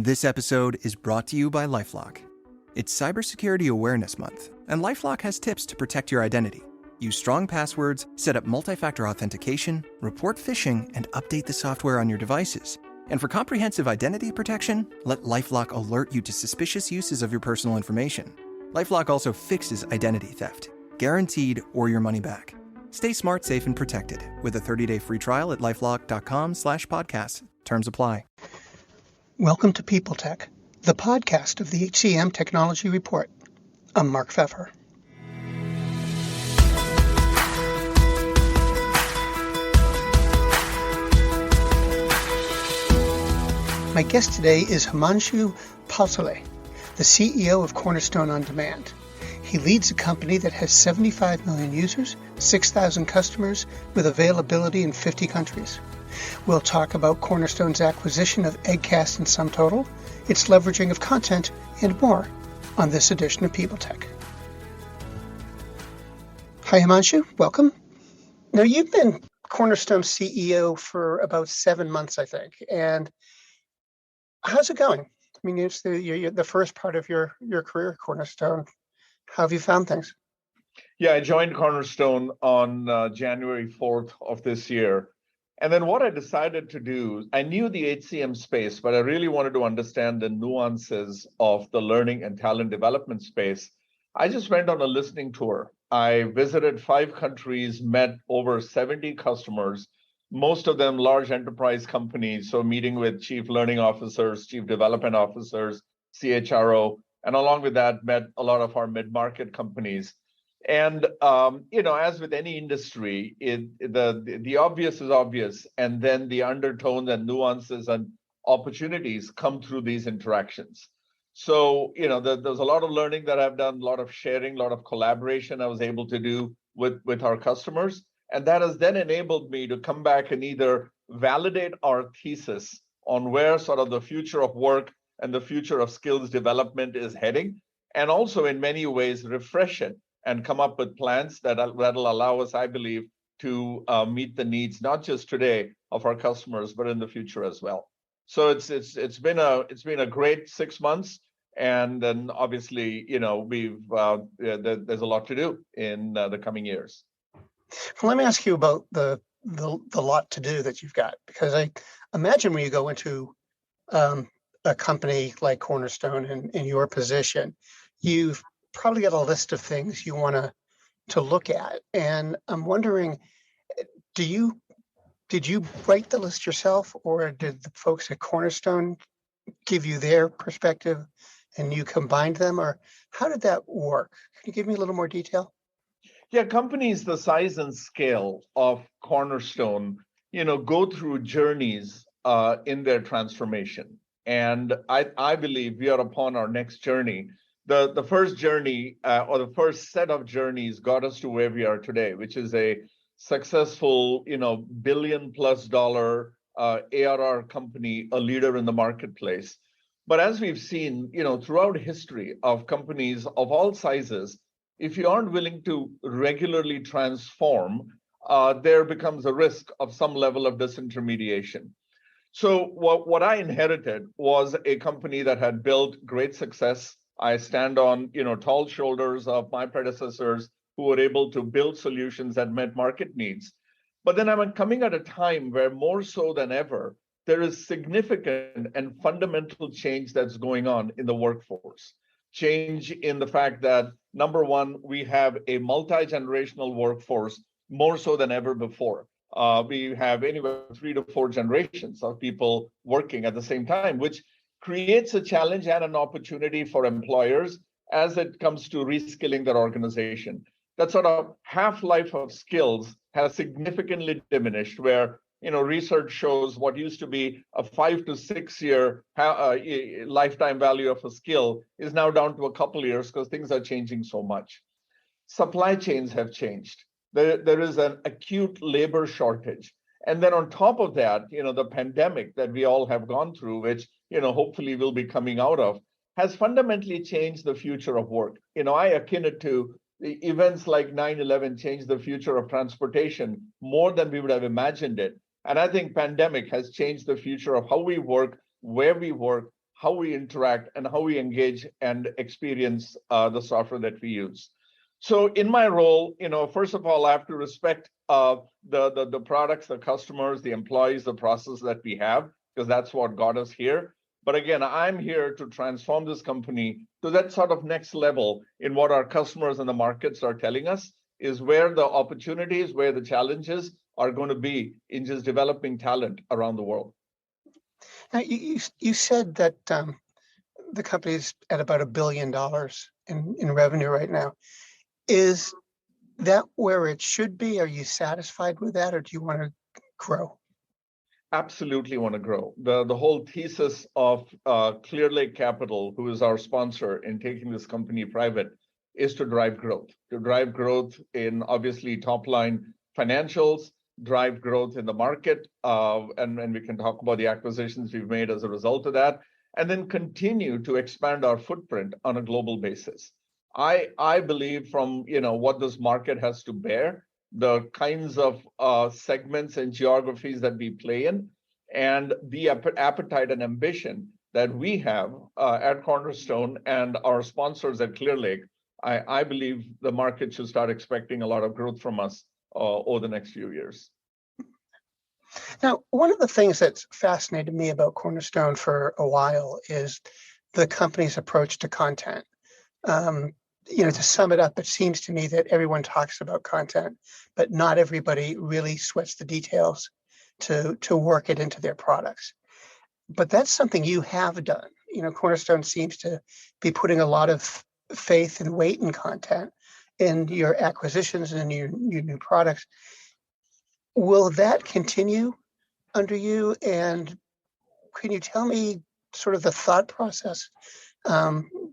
This episode is brought to you by LifeLock. It's Cybersecurity Awareness Month, and LifeLock has tips to protect your identity. Use strong passwords, set up multi-factor authentication, report phishing, and update the software on your devices. And for comprehensive identity protection, let LifeLock alert you to suspicious uses of your personal information. LifeLock also fixes identity theft, guaranteed or your money back. Stay smart, safe, and protected with a 30-day free trial at lifelock.com/podcast. Terms apply. Welcome to People Tech, the podcast of the HCM Technology Report. I'm Mark Pfeffer. My guest today is Himanshu Palsule, the CEO of Cornerstone OnDemand. He leads a company that has 75 million users, 6,000 customers, with availability in 50 countries. We'll talk about Cornerstone's acquisition of EdCast and SumTotal, its leveraging of content, and more on this edition of People Tech. Hi, Himanshu. Welcome. Now, you've been Cornerstone CEO for about 7 months, I think. And how's it going? I mean, it's the first part of your career, Cornerstone. How have you found things? Yeah, I joined Cornerstone on January 4th of this year. And then what I decided to do, I knew the HCM space, but I really wanted to understand the nuances of the learning and talent development space. I just went on a listening tour. I visited 5 countries, met over 70 customers, most of them large enterprise companies. So meeting with chief learning officers, chief development officers, CHRO, and along with that, met a lot of our mid-market companies. And as with any industry, the obvious is obvious, and then the undertones and nuances and opportunities come through these interactions. So there's a lot of learning that I've done, a lot of sharing, a lot of collaboration I was able to do with our customers, and that has then enabled me to come back and either validate our thesis on where sort of the future of work and the future of skills development is heading, and also in many ways refresh it and come up with plans that'll allow us, I believe, to meet the needs not just today of our customers, but in the future as well. So it's been a great 6 months, and then obviously there's a lot to do in the coming years. Well, let me ask you about the lot to do that you've got, because I imagine when you go into a company like Cornerstone in your position, you've probably got a list of things you want to look at. And I'm wondering, did you write the list yourself, or did the folks at Cornerstone give you their perspective and you combined them, or how did that work? Can you give me a little more detail? Yeah, companies the size and scale of Cornerstone, go through journeys in their transformation. And I believe we are upon our next journey. The first journey or the first set of journeys got us to where we are today, which is a successful, $1 billion+ ARR company, a leader in the marketplace. But as we've seen, throughout history of companies of all sizes, if you aren't willing to regularly transform, there becomes a risk of some level of disintermediation. So what I inherited was a company that had built great success. I stand on, tall shoulders of my predecessors who were able to build solutions that met market needs. But then I'm coming at a time where more so than ever, there is significant and fundamental change that's going on in the workforce. Change in the fact that, number one, we have a multi-generational workforce more so than ever before. We have anywhere 3 to 4 generations of people working at the same time, which creates a challenge and an opportunity for employers as it comes to reskilling their organization. That sort of half-life of skills has significantly diminished, where research shows what used to be a 5 to 6 year lifetime value of a skill is now down to a couple of years because things are changing so much. Supply chains have changed. There is an acute labor shortage. And then on top of that, the pandemic that we all have gone through, which, hopefully we'll be coming out of, has fundamentally changed the future of work. I akin it to the events like 9/11 changed the future of transportation more than we would have imagined it. And I think pandemic has changed the future of how we work, where we work, how we interact, and how we engage and experience the software that we use. So in my role, first of all, I have to respect the products, the customers, the employees, the process that we have, because that's what got us here. But again, I'm here to transform this company to that sort of next level in what our customers and the markets are telling us is where the opportunities, where the challenges are going to be in just developing talent around the world. Now, you said that the company's at about $1 billion in revenue right now. Is that where it should be? Are you satisfied with that, or do you want to grow? Absolutely want to grow. The whole thesis of Clear Lake Capital, who is our sponsor in taking this company private, is to drive growth in obviously top line financials, drive growth in the market, and we can talk about the acquisitions we've made as a result of that, and then continue to expand our footprint on a global basis. I believe from what this market has to bear, the kinds of segments and geographies that we play in, and the appetite and ambition that we have at Cornerstone and our sponsors at Clear Lake, I believe the market should start expecting a lot of growth from us over the next few years. Now, one of the things that's fascinated me about Cornerstone for a while is the company's approach to content. To sum it up, it seems to me that everyone talks about content, but not everybody really sweats the details to work it into their products. But that's something you have done. Cornerstone seems to be putting a lot of faith and weight in content in your acquisitions and your new products. Will that continue under you? And can you tell me sort of the thought process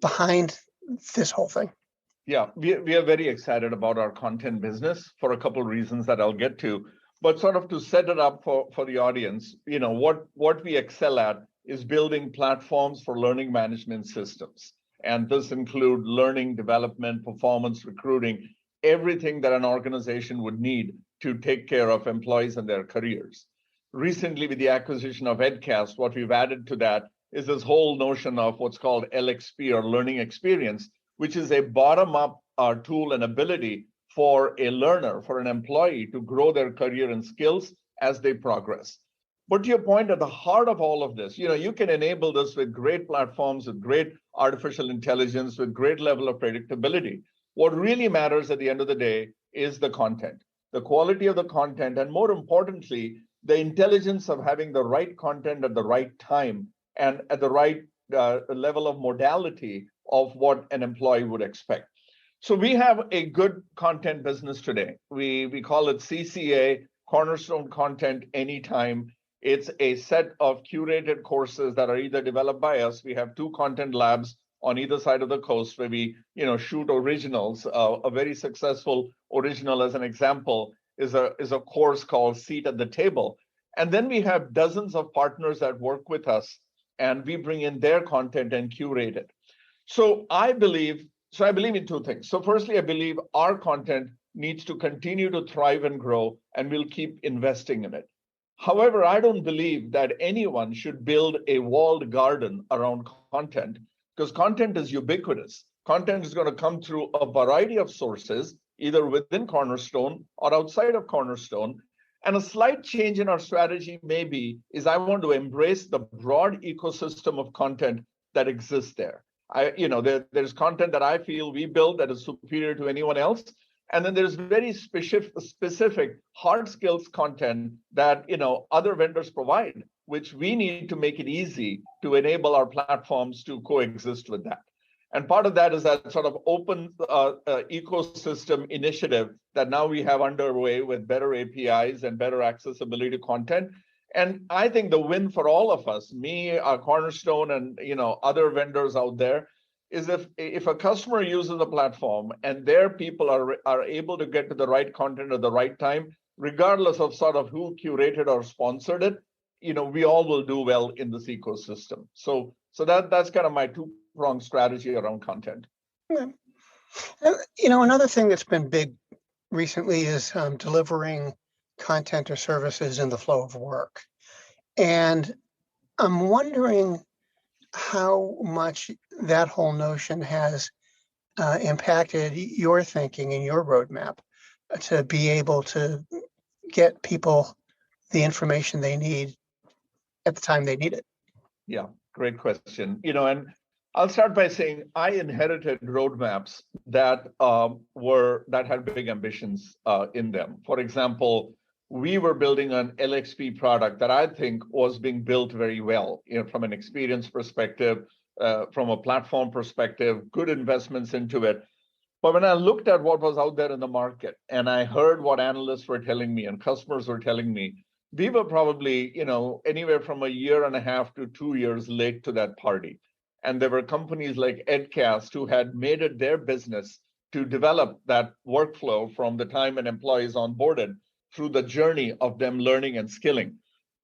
behind this whole thing? Yeah, we are very excited about our content business for a couple of reasons that I'll get to. But sort of to set it up for the audience, what we excel at is building platforms for learning management systems. And this includes learning, development, performance, recruiting, everything that an organization would need to take care of employees and their careers. Recently, with the acquisition of EdCast, what we've added to that is this whole notion of what's called LXP, or learning experience, which is a bottom-up tool and ability for a learner, for an employee to grow their career and skills as they progress. But to your point, at the heart of all of this, you can enable this with great platforms, with great artificial intelligence, with great level of predictability. What really matters at the end of the day is the content, the quality of the content, and more importantly, the intelligence of having the right content at the right time and at the right level of modality of what an employee would expect. So we have a good content business today. We call it CCA, Cornerstone Content Anytime. It's a set of curated courses that are either developed by us. We have 2 content labs on either side of the coast where we shoot originals. A very successful original, as an example, is a course called Seat at the Table. And then we have dozens of partners that work with us, and we bring in their content and curate it. So I believe in 2 things. So firstly, I believe our content needs to continue to thrive and grow, and we'll keep investing in it. However, I don't believe that anyone should build a walled garden around content, because content is ubiquitous. Content is going to come through a variety of sources, either within Cornerstone or outside of Cornerstone. And a slight change in our strategy maybe is I want to embrace the broad ecosystem of content that exists there. There's content that I feel we build that is superior to anyone else. And then there's very specific hard skills content that other vendors provide, which we need to make it easy to enable our platforms to coexist with that. And part of that is that sort of open ecosystem initiative that now we have underway with better APIs and better accessibility to content. And I think the win for all of us, me, Cornerstone, and other vendors out there, is if a customer uses a platform and their people are able to get to the right content at the right time, regardless of sort of who curated or sponsored it, we all will do well in this ecosystem. So that's kind of my 2-pronged strategy around content. Yeah. Another thing that's been big recently is delivering content or services in the flow of work. And I'm wondering how much that whole notion has impacted your thinking and your roadmap to be able to get people the information they need at the time they need it. Yeah, great question. And I'll start by saying I inherited roadmaps that had big ambitions in them. For example, we were building an LXP product that I think was being built very well, from an experience perspective, from a platform perspective, good investments into it. But when I looked at what was out there in the market and I heard what analysts were telling me and customers were telling me, we were probably, anywhere from a year and a half to 2 years late to that party. And there were companies like EdCast who had made it their business to develop that workflow from the time an employee is onboarded through the journey of them learning and skilling.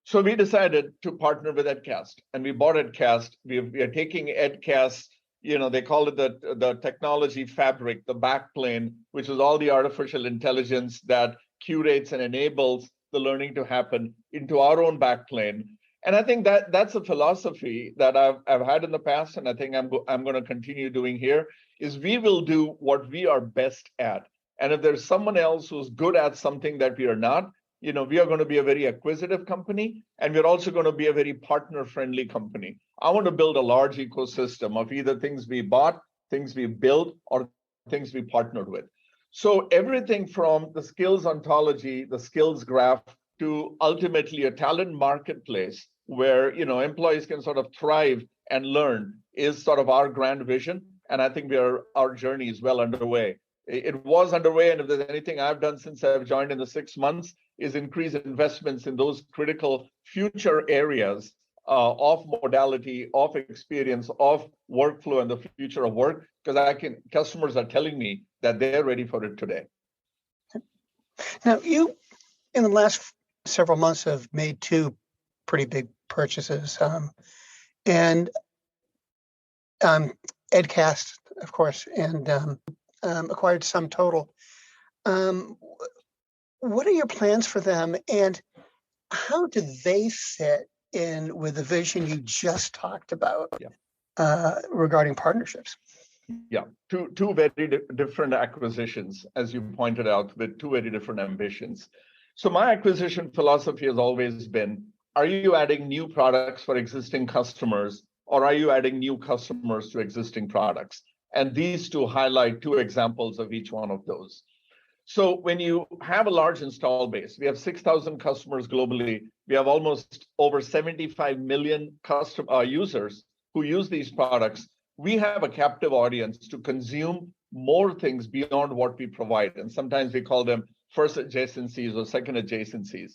So we decided to partner with EdCast, and we bought EdCast. We are taking EdCast, they call it the technology fabric, the backplane, which is all the artificial intelligence that curates and enables the learning to happen, into our own backplane. And I think that's a philosophy that I've had in the past, and I think I'm going to continue doing here, is we will do what we are best at. And if there's someone else who's good at something that we are not, we are going to be a very acquisitive company, and we're also going to be a very partner-friendly company. I want to build a large ecosystem of either things we bought, things we built, or things we partnered with. So everything from the skills ontology, the skills graph, to ultimately a talent marketplace where employees can sort of thrive and learn is sort of our grand vision. And I think our journey is well underway. It was underway, and if there's anything I've done since I've joined in the 6 months, is increase investments in those critical future areas of modality, of experience, of workflow, and the future of work, because customers are telling me that they're ready for it today. Now, you, in the last several months, have made 2 pretty big purchases, and EdCast, of course, and acquired SumTotal. What are your plans for them, and how do they fit in with the vision you just talked about regarding partnerships? Yeah, two very different acquisitions, as you pointed out, with 2 very different ambitions. So my acquisition philosophy has always been, are you adding new products for existing customers, or are you adding new customers to existing products? And these 2 highlight 2 examples of each one of those. So when you have a large install base, we have 6,000 customers globally. We have almost over 75 million users who use these products. We have a captive audience to consume more things beyond what we provide. And sometimes we call them first adjacencies or second adjacencies.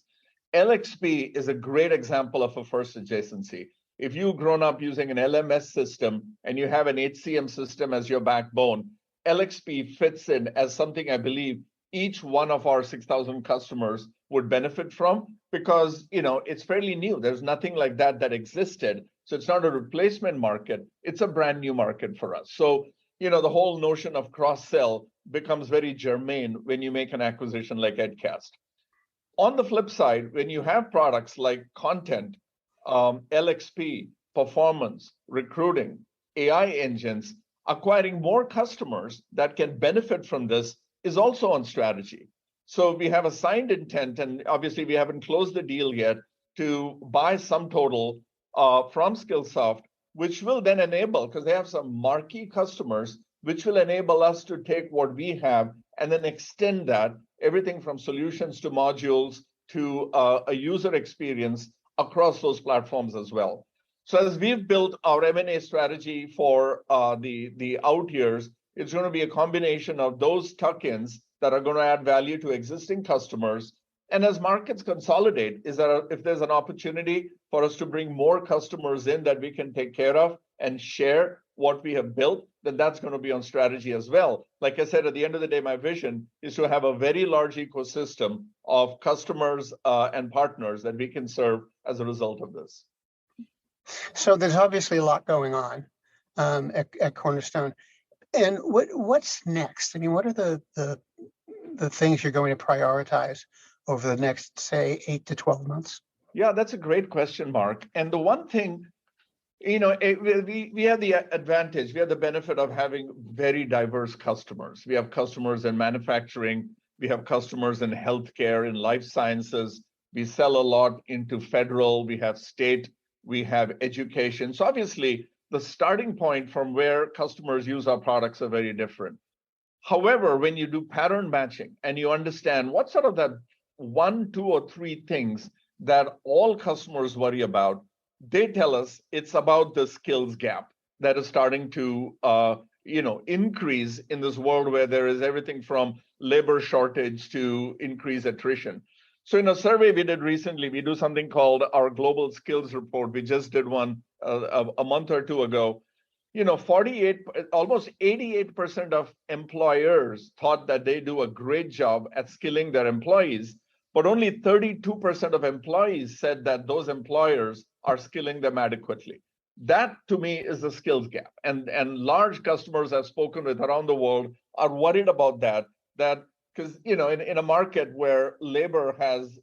LXP is a great example of a first adjacency. If you've grown up using an LMS system and you have an HCM system as your backbone, LXP fits in as something I believe each one of our 6,000 customers would benefit from, because it's fairly new. There's nothing like that existed. So it's not a replacement market. It's a brand new market for us. So, the whole notion of cross-sell becomes very germane when you make an acquisition like EdCast. On the flip side, when you have products like content, LXP, performance, recruiting, AI engines, acquiring more customers that can benefit from this is also on strategy. So we have a signed intent, and obviously we haven't closed the deal yet, to buy SumTotal from Skillsoft, which will then enable, because they have some marquee customers, which will enable us to take what we have and then extend that, everything from solutions to modules to a user experience across those platforms as well. So as we've built our M&A strategy for the out years, it's going to be a combination of those tuck-ins that are going to add value to existing customers. And as markets consolidate, if there's an opportunity for us to bring more customers in that we can take care of and share what we have built, then that's going to be on strategy as well. Like I said, at the end of the day, my vision is to have a very large ecosystem of customers and partners that we can serve as a result of this. So there's obviously a lot going on at Cornerstone. And what's next? I mean, what are the things you're going to prioritize over the next, say, 8 to 12 months? Yeah, that's a great question, Mark. And the one thing We have the advantage, we have the benefit of having very diverse customers. We have customers in manufacturing, we have customers in healthcare, in life sciences. We sell a lot into federal, we have state, we have education. So obviously, the starting point from where customers use our products are very different. However, when you do pattern matching and you understand what sort of that 1, 2, or 3 things that all customers worry about, they tell us it's about the skills gap that is starting to increase in this world where there is everything from labor shortage to increased attrition. So in a survey we did recently, we do something called our Global Skills Report. We just did one a month or two ago. 48, almost 88% of employers thought that they do a great job at skilling their employees, but only 32% of employees said that those employers are skilling them adequately. That, to me, is the skills gap. And large customers I've spoken with around the world are worried about that because, in a market where labor has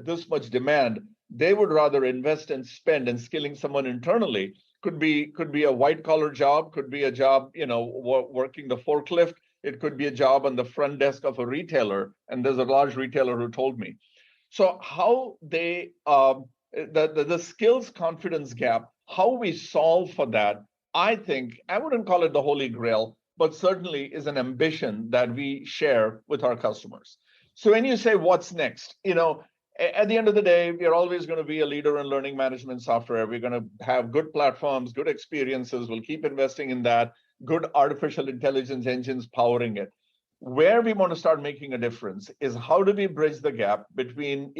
this much demand, they would rather invest and spend in skilling someone internally. Could be a white-collar job, could be a job, working the forklift. It could be a job on the front desk of a retailer, and there's a large retailer who told me. So how they, the skills confidence gap, how we solve for that, I think, I wouldn't call it the holy grail, but certainly is an ambition that we share with our customers. So when you say what's next, at the end of the day, we are always going to be a leader in learning management software. We're going to have good platforms, good experiences. We'll keep investing in that. Good artificial intelligence engines powering it. Where we want to start making a difference is how do we bridge the gap between,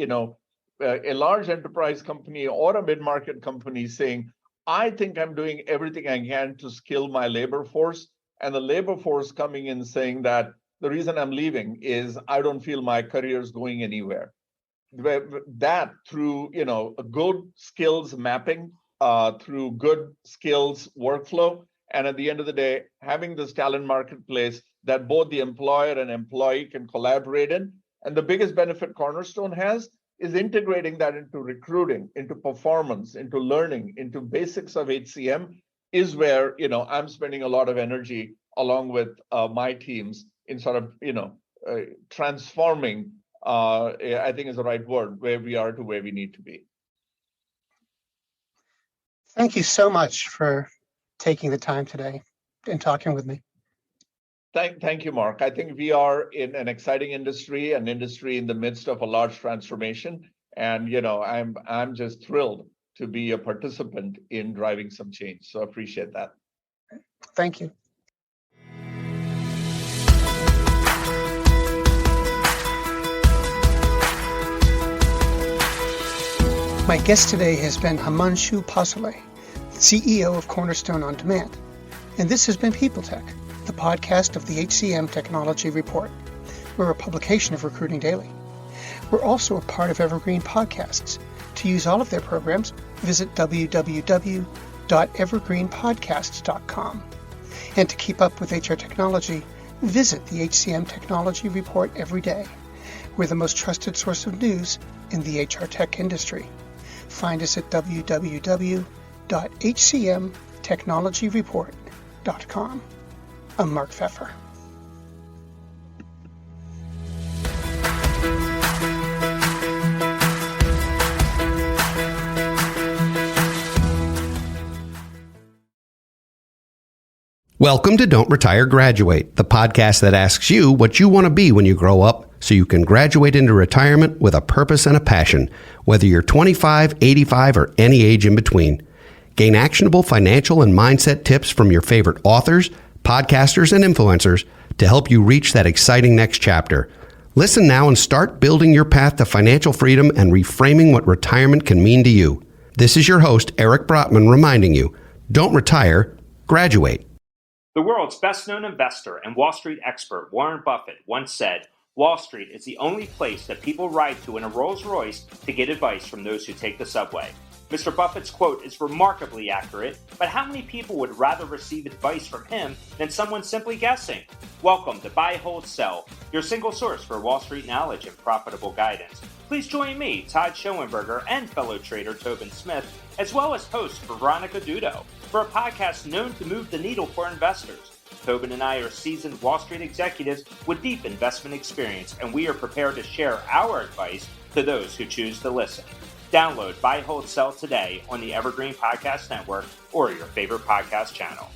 a large enterprise company or a mid-market company saying, I think I'm doing everything I can to skill my labor force, and the labor force coming in saying that the reason I'm leaving is I don't feel my career is going anywhere. That through, a good skills mapping, through good skills workflow, and at the end of the day, having this talent marketplace that both the employer and employee can collaborate in. And the biggest benefit Cornerstone has is integrating that into recruiting, into performance, into learning, into basics of HCM is where, I'm spending a lot of energy along with my teams in sort of, transforming, I think is the right word, where we are to where we need to be. Thank you so much for taking the time today and talking with me. Thank you, Mark. I think we are in an exciting industry, an industry in the midst of a large transformation. And, I'm just thrilled to be a participant in driving some change. So I appreciate that. Thank you. My guest today has been Himanshu Palsule, CEO of Cornerstone OnDemand. And this has been People Tech, the podcast of the HCM Technology Report. We're a publication of Recruiting Daily. We're also a part of Evergreen Podcasts. To use all of their programs, visit www.evergreenpodcasts.com. And to keep up with HR technology, visit the HCM Technology Report every day. We're the most trusted source of news in the HR tech industry. Find us at www.hcmtechnologyreport.com. I'm Mark Pfeffer. Welcome to Don't Retire, Graduate, the podcast that asks you what you want to be when you grow up so you can graduate into retirement with a purpose and a passion, whether you're 25, 85, or any age in between. Gain actionable financial and mindset tips from your favorite authors, podcasters, and influencers to help you reach that exciting next chapter. Listen now and start building your path to financial freedom and reframing what retirement can mean to you. This is your host, Eric Brotman, reminding you, don't retire, graduate. The world's best-known investor and Wall Street expert, Warren Buffett, once said, Wall Street is the only place that people ride to in a Rolls-Royce to get advice from those who take the subway. Mr. Buffett's quote is remarkably accurate, but how many people would rather receive advice from him than someone simply guessing? Welcome to Buy, Hold, Sell, your single source for Wall Street knowledge and profitable guidance. Please join me, Todd Schoenberger, and fellow trader Tobin Smith, as well as host Veronica Dudo, for a podcast known to move the needle for investors. Tobin and I are seasoned Wall Street executives with deep investment experience, and we are prepared to share our advice to those who choose to listen. Download Buy, Hold, Sell today on the Evergreen Podcast Network or your favorite podcast channel.